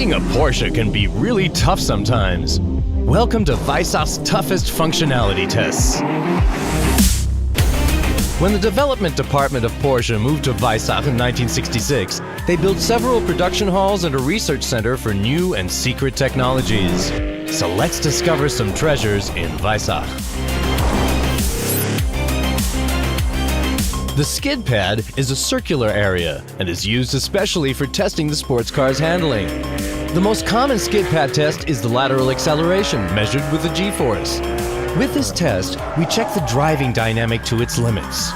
Being a Porsche can be really tough sometimes. Welcome to WEISSACH'S toughest functionality tests. When the development department of Porsche moved to WEISSACH in 1966, they built several production halls and a research center for new and secret technologies. So let's discover some treasures in WEISSACH. The Skidpad is a circular area and is used especially for testing the sports car's handling. The most common Skidpad test is the lateral acceleration measured with a G-force. With this test, we check the driving dynamic to its limits.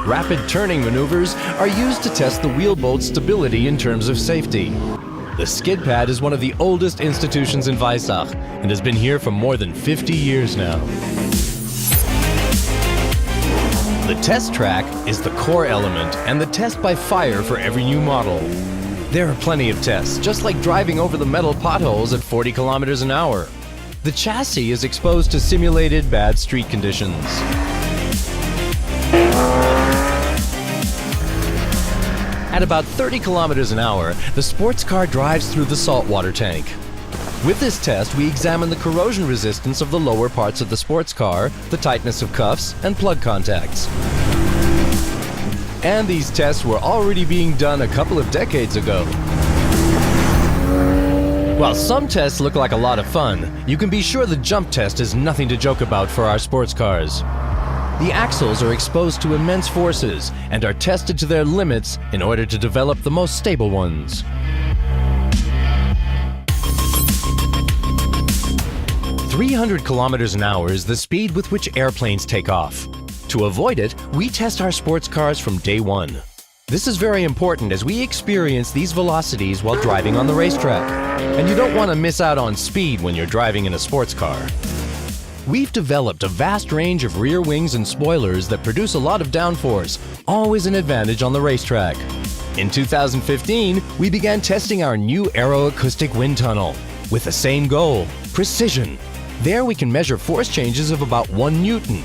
Rapid turning maneuvers are used to test the wheel bolt's stability in terms of safety. The Skidpad is one of the oldest institutions in WEISSACH and has been here for more than 50 years now. The test track is the core element and the test by fire for every new model. There are plenty of tests, just like driving over the metal potholes at 40 kilometers an hour. The chassis is exposed to simulated bad street conditions. At about 30 kilometers an hour, the sports car drives through the saltwater tank. With this test, we examine the corrosion resistance of the lower parts of the sports car, the tightness of cuffs, and plug contacts. And these tests were already being done a couple of decades ago. While some tests look like a lot of fun, you can be sure the jump test is nothing to joke about for our sports cars. The axles are exposed to immense forces and are tested to their limits in order to develop the most stable ones. 300 kilometers an hour is the speed with which airplanes take off. To avoid it, we test our sports cars from day one. This is very important as we experience these velocities while driving on the racetrack. And you don't want to miss out on speed when you're driving in a sports car. We've developed a vast range of rear wings and spoilers that produce a lot of downforce, always an advantage on the racetrack. In 2015, we began testing our new aeroacoustic wind tunnel with the same goal: precision. There we can measure force changes of about 1 Newton,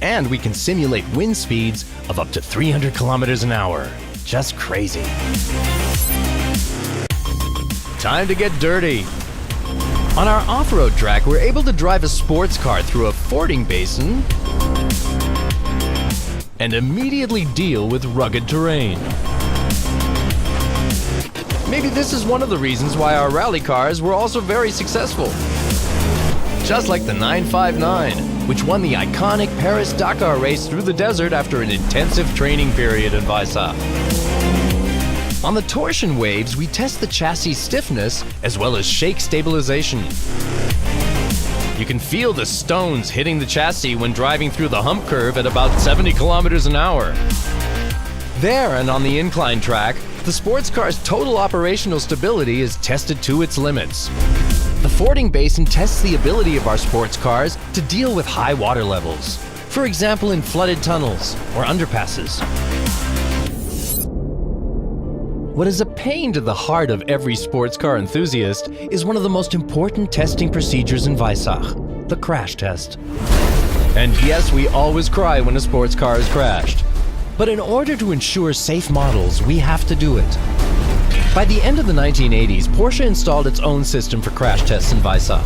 and we can simulate wind speeds of up to 300 kilometers an hour. Just crazy. Time to get dirty. On our off-road track, we're able to drive a sports car through a fording basin and immediately deal with rugged terrain. Maybe this is one of the reasons why our rally cars were also very successful. Just like the 959, which won the iconic Paris-Dakar race through the desert after an intensive training period in WEISSACH. On the torsion waves, we test the chassis stiffness as well as shake stabilization. You can feel the stones hitting the chassis when driving through the hump curve at about 70 kilometers an hour. There and on the incline track, the sports car's total operational stability is tested to its limits. The fording basin tests the ability of our sports cars to deal with high water levels, for example in flooded tunnels or underpasses. What is a pain to the heart of every sports car enthusiast is one of the most important testing procedures in WEISSACH, the crash test. And yes, we always cry when a sports car is crashed. But in order to ensure safe models, we have to do it. By the end of the 1980s, Porsche installed its own system for crash tests in WEISSACH.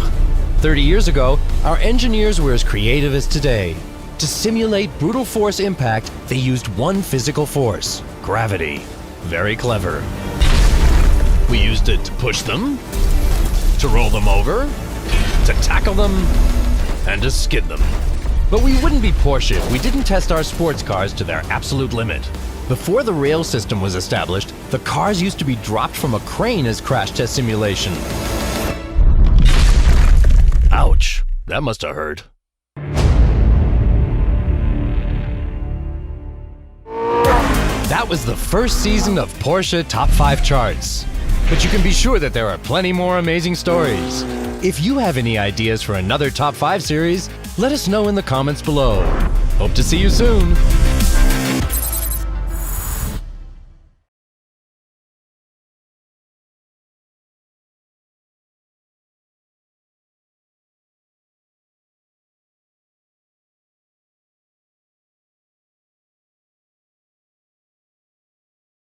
30 years ago, our engineers were as creative as today. To simulate brutal force impact, they used one physical force: gravity. Very clever. We used it to push them, to roll them over, to tackle them, and to skid them. But we wouldn't be Porsche if we didn't test our sports cars to their absolute limit. Before the rail system was established, the cars used to be dropped from a crane as crash test simulation. Ouch, that must have hurt. That was the first season of Porsche Top 5 Charts. But you can be sure that there are plenty more amazing stories. If you have any ideas for another Top 5 series, let us know in the comments below. Hope to see you soon.